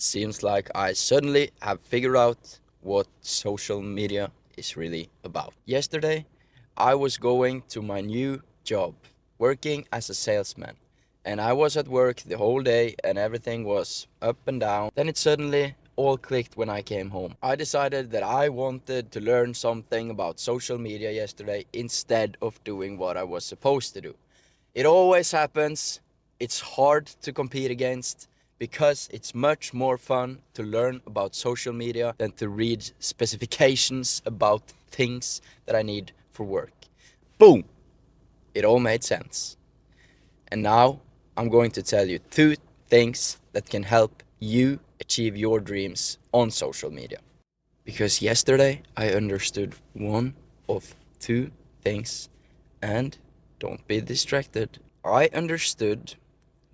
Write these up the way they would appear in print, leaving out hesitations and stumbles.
Seems like I suddenly have figured out what social media is really about. Yesterday, I was going to my new job, working as a salesman, and I was at work the whole day and everything was up and down. Then it suddenly all clicked when I came home. I decided that I wanted to learn something about social media yesterday instead of doing what I was supposed to do. It always happens. It's hard to compete against because it's much more fun to learn about social media than to read specifications about things that I need for work. Boom! It all made sense. And now I'm going to tell you 2 things that can help you achieve your dreams on social media. Because yesterday I understood one of 2 things, and don't be distracted. I understood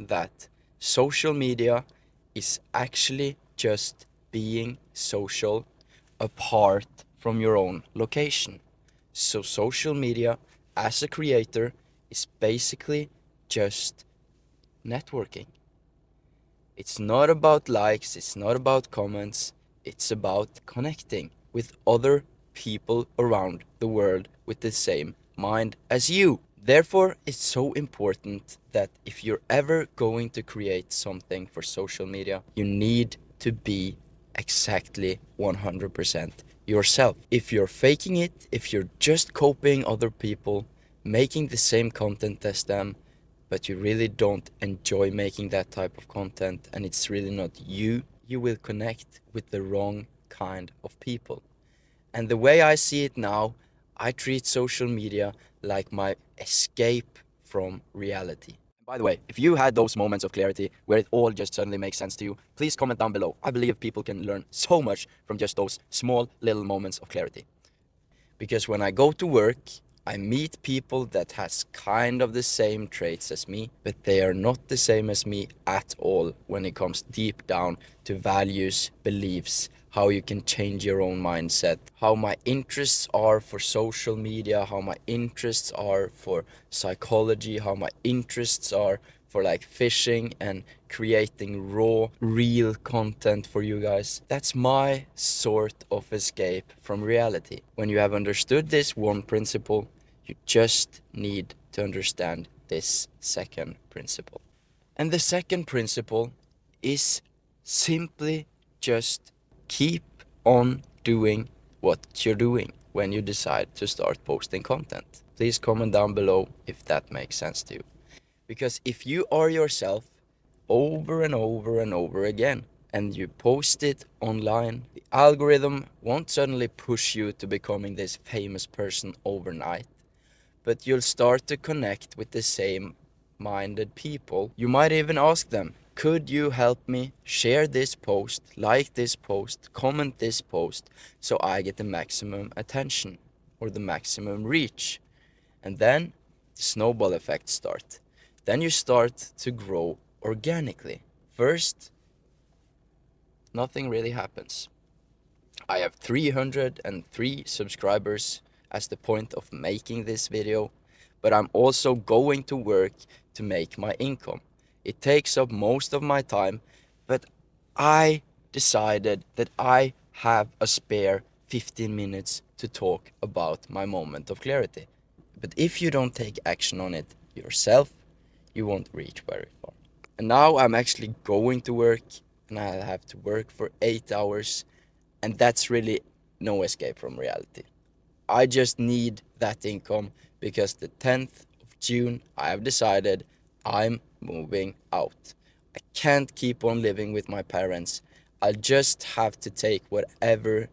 that social media is actually just being social apart from your own location. So, social media as a creator is basically just networking. It's not about likes, it's not about comments, it's about connecting with other people around the world with the same mind as you. Therefore, it's so important that if you're ever going to create something for social media, you need to be exactly 100% yourself. If you're faking it, if you're just copying other people, making the same content as them, but you really don't enjoy making that type of content and it's really not you, you will connect with the wrong kind of people. And the way I see it now, I treat social media like my escape from reality. By the way, if you had those moments of clarity where it all just suddenly makes sense to you, please comment down below. I believe people can learn so much from just those small little moments of clarity. Because when I go to work, I meet people that has kind of the same traits as me, but they are not the same as me at all when it comes deep down to values, beliefs, how you can change your own mindset, how my interests are for social media, how my interests are for psychology, how my interests are for like fishing and creating raw, real content for you guys. That's my sort of escape from reality. When you have understood this one principle, you just need to understand this second principle. And the second principle is simply just keep on doing what you're doing when you decide to start posting content. Please comment down below if that makes sense to you. Because if you are yourself over and over and over again and you post it online, the algorithm won't suddenly push you to becoming this famous person overnight, but you'll start to connect with the same minded people. You might even ask them, could you help me share this post, like this post, comment this post, so I get the maximum attention or the maximum reach? And then the snowball effect starts. Then you start to grow organically. First, nothing really happens. I have 303 subscribers as the point of making this video, but I'm also going to work to make my income. It takes up most of my time, but I decided that I have a spare 15 minutes to talk about my moment of clarity. But if you don't take action on it yourself, you won't reach very far. And now I'm actually going to work and I have to work for 8 hours, and that's really no escape from reality. I just need that income because the 10th of June I have decided I'm moving out. I can't keep on living with my parents. I'll just have to take whatever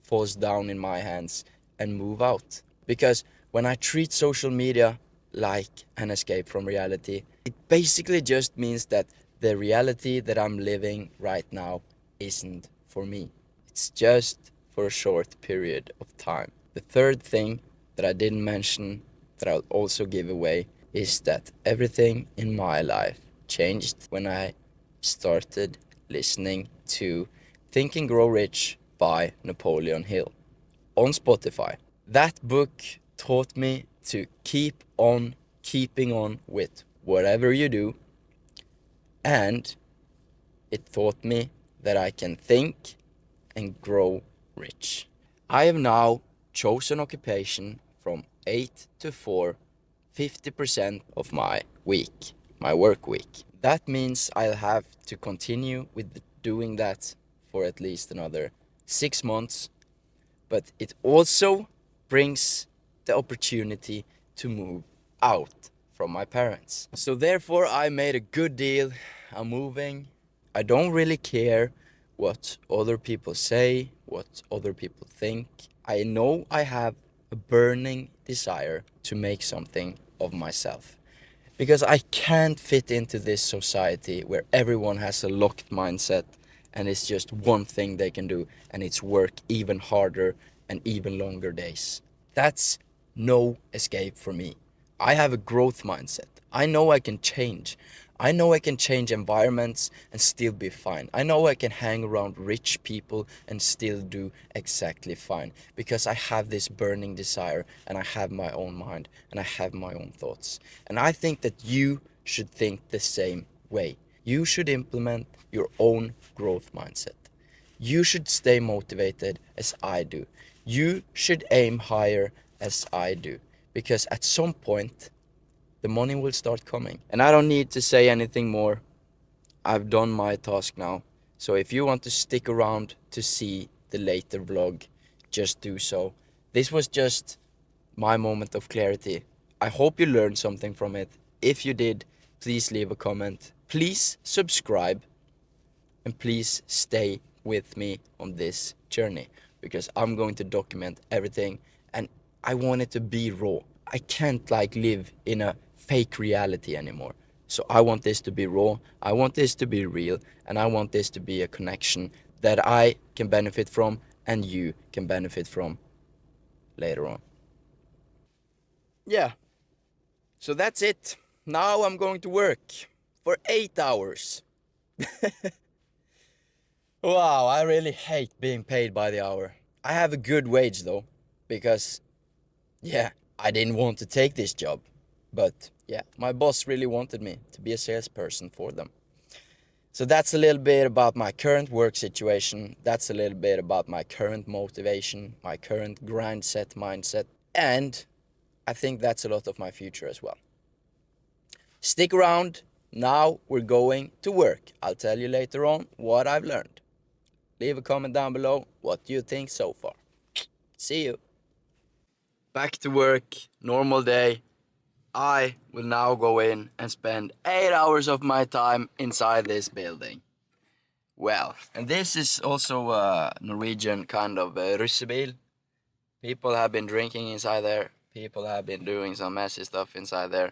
falls down in my hands and move out. Because when I treat social media like an escape from reality, it basically just means that the reality that I'm living right now isn't for me. It's just for a short period of time. The third thing that I didn't mention that I'll also give away is that everything in my life changed when I started listening to Think and Grow Rich by Napoleon Hill on Spotify. That book taught me to keep on keeping on with whatever you do, and it taught me that I can think and grow rich. I have now chosen occupation from 8 to 4, 50% of my week, my work week. That means I'll have to continue with doing that for at least another 6 months, but it also brings the opportunity to move out from my parents. So therefore I made a good deal. I'm moving. I don't really care what other people say, what other people think. I know I have a burning desire to make something of myself. Because I can't fit into this society where everyone has a locked mindset and it's just one thing they can do, and it's work even harder and even longer days. That's no escape for me. I have a growth mindset. I know I can change. I know I can change environments and still be fine. I know I can hang around rich people and still do exactly fine, because I have this burning desire and I have my own mind and I have my own thoughts. And I think that you should think the same way. You should implement your own growth mindset. You should stay motivated as I do. You should aim higher as I do, because at some point the money will start coming. And I don't need to say anything more. I've done my task now. So if you want to stick around to see the later vlog, just do so. This was just my moment of clarity. I hope you learned something from it. If you did, please leave a comment. Please subscribe. And please stay with me on this journey, because I'm going to document everything and I want it to be raw. I can't like live in a fake reality anymore. So I want this to be raw, I want this to be real, and I want this to be a connection that I can benefit from and you can benefit from later on. Yeah, so that's it. Now I'm going to work for 8 hours. Wow, I really hate being paid by the hour. I have a good wage though, because yeah, I didn't want to take this job. But yeah, my boss really wanted me to be a salesperson for them. So that's a little bit about my current work situation. That's a little bit about my current motivation, my current grind set mindset. And I think that's a lot of my future as well. Stick around. Now we're going to work. I'll tell you later on what I've learned. Leave a comment down below what you think so far. See you. Back to work, normal day. I will now go in and spend 8 hours of my time inside this building. Well, and this is also a Norwegian kind of russebil. People have been drinking inside there. People have been doing some messy stuff inside there.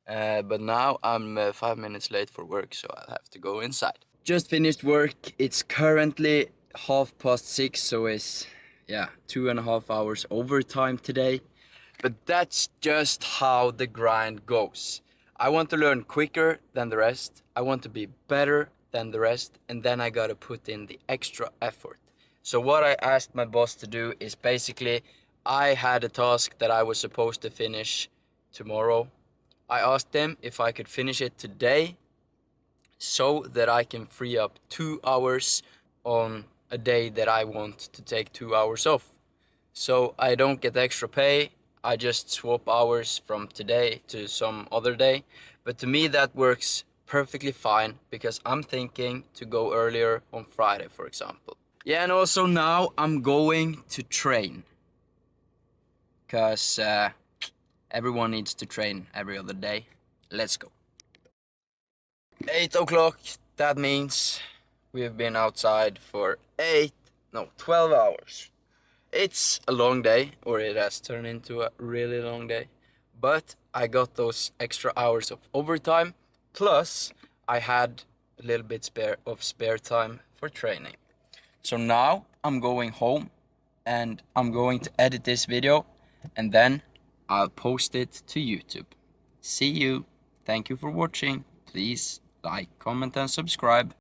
But now I'm 5 minutes late for work, so I'll have to go inside. Just finished work. It's currently 6:30, so it's 2.5 hours overtime today. But that's just how the grind goes. I want to learn quicker than the rest. I want to be better than the rest, and then I gotta put in the extra effort. So what I asked my boss to do is basically, I had a task that I was supposed to finish tomorrow. I asked him if I could finish it today, so that I can free up 2 hours on a day that I want to take 2 hours off. So I don't get extra pay, I just swap hours from today to some other day. But to me that works perfectly fine, because I'm thinking to go earlier on Friday, for example. Yeah, and also now I'm going to train. Because everyone needs to train every other day. Let's go. 8 o'clock, that means we've been outside for 12 hours. It's a long day, or it has turned into a really long day. But I got those extra hours of overtime, plus I had a little bit spare time for training. So now I'm going home and I'm going to edit this video, and then I'll post it to YouTube. See you. Thank you for watching. Please like, comment and subscribe.